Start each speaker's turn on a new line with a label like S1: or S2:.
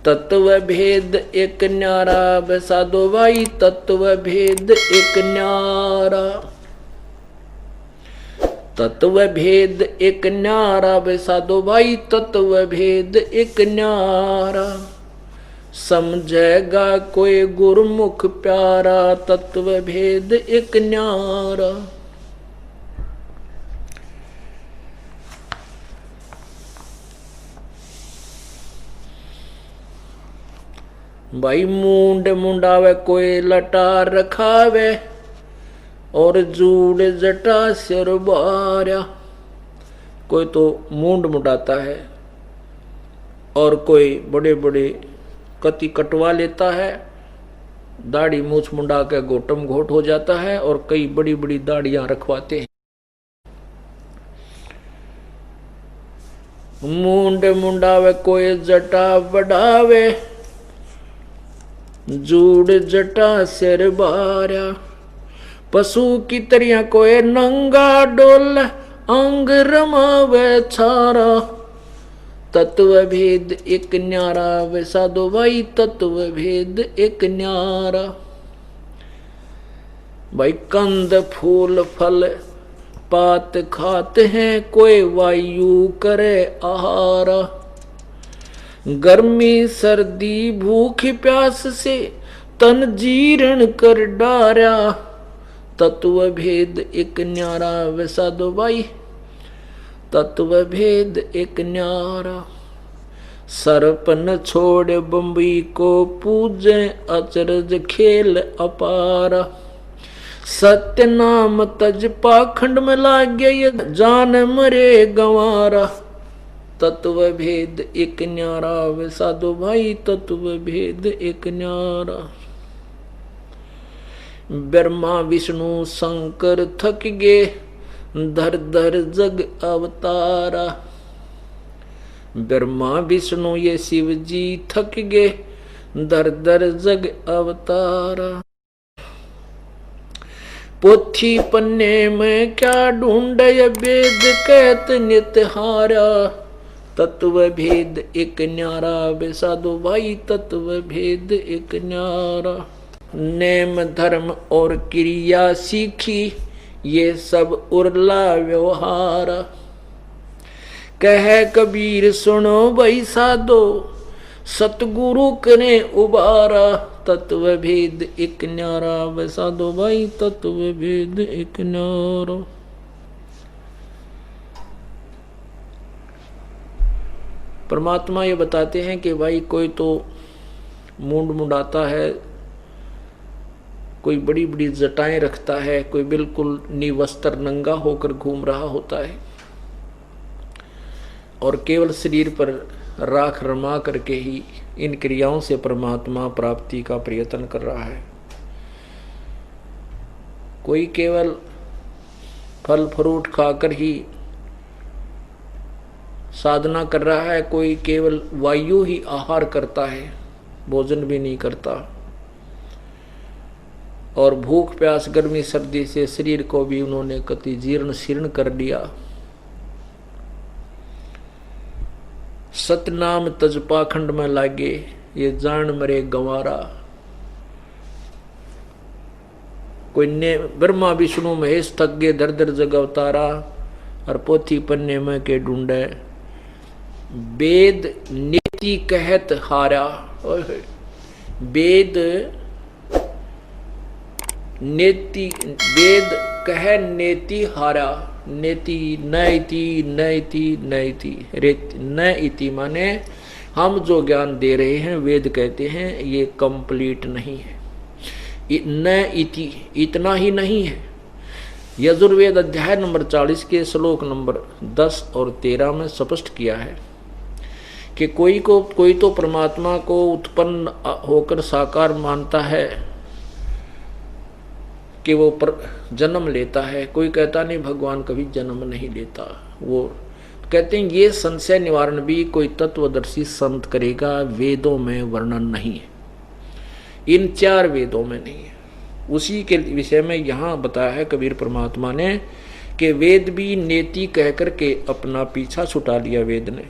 S1: तत्व भेद एक न्यारा वे साधो भाई, तत्व भेद एक न्यारा। तत्व भेद एक न्यारा वे साधो भाई, तत्व भेद एक न्यारा। समझेगा कोई गुरुमुख प्यारा, तत्व भेद एक न्यारा। भाई मूंड मुंडावे कोई लटार रखावे, और जूड़ जटा सिर बार्या। कोई तो मूंड मुंडाता है और कोई बड़े बड़े कति कटवा लेता है, दाढ़ी मूछ मुंडा के गोटम घोट हो जाता है, और कई बड़ी बड़ी दाढ़ियां रखवाते हैं। मूंड मुंडावे कोई जटा बढ़ावे, जूड़ जटा सिर बार्या। पशु की तरिया कोई नंगा डोल, अंग रमावे छारा। तत्व भेद एक न्यारा वे साधो भाई, तत्व भेद एक न्यारा। भाई कंद फूल फल पात खाते हैं, कोई वायु करे आहारा। गर्मी सर्दी भूख प्यास से तन जीर्ण कर डारा। तत्व भेद एक न्यारा वे साधो भाई, तत्व भेद एक न्यारा। सरपन छोड़ बम्बई को पूजे, अचरज खेल अपारा। सत्य नाम तज पाखंड में लागे, ये जान मरे गंवारा। तत्व भेद एक न्यारा वे साधो भाई, तत्व भेद एक न्यारा। ब्रह्मा विष्णु शंकर थक गे, धर धर जग अवतारा। ब्रह्मा विष्णु ये शिव जी थक गे, धर धर जग अवतारा। पोथी पन्ने में क्या ढूंढे, वेद कहत नित हारा। तत्व भेद एक न्यारा वे साधो भाई, तत्व भेद एक न्यारा। नेम धर्म और क्रिया सीखी, ये सब उर्ला व्यवहार। कहे कबीर सुनो भाई साधो, सतगुरु करे उबारा। तत्व भेद एक न्यारा वे साधो भाई, तत्व भेद एक न्यारा। परमात्मा ये बताते हैं कि भाई कोई तो मूंड मुंडाता है, कोई बड़ी बड़ी जटाएं रखता है, कोई बिल्कुल निवस्त्र नंगा होकर घूम रहा होता है, और केवल शरीर पर राख रमा करके ही इन क्रियाओं से परमात्मा प्राप्ति का प्रयत्न कर रहा है। कोई केवल फल फ्रूट खाकर ही साधना कर रहा है, कोई केवल वायु ही आहार करता है, भोजन भी नहीं करता, और भूख प्यास गर्मी सर्दी से शरीर को भी उन्होंने कति जीर्ण शीर्ण कर दिया। सतनाम तज पाखंड में लागे, ये जान मरे गंवारा। कोई ने ब्रह्मा विष्णु महेश थक गे, दर दर जग अवतारा। और पोथी पन्ने में के ढूंढे, वेद नीति कहत हारा। वेद नेति, वेद कह नेति हारा। नेति न इति न इति न इति, न इति माने हम जो ज्ञान दे रहे हैं वेद कहते हैं ये कंप्लीट नहीं है। न इति इतना ही नहीं है। यजुर्वेद अध्याय नंबर 40 के श्लोक नंबर 10 और 13 में स्पष्ट किया है कि कोई तो परमात्मा को उत्पन्न होकर साकार मानता है कि वो पर जन्म लेता है, कोई कहता नहीं भगवान कभी जन्म नहीं लेता। वो कहते हैं ये संशय निवारण भी कोई तत्वदर्शी संत करेगा, वेदों में वर्णन नहीं है, इन 4 वेदों में नहीं है। उसी के विषय में यहाँ बताया है कबीर परमात्मा ने कि वेद भी नेति कह करके अपना पीछा छुटा लिया वेद ने।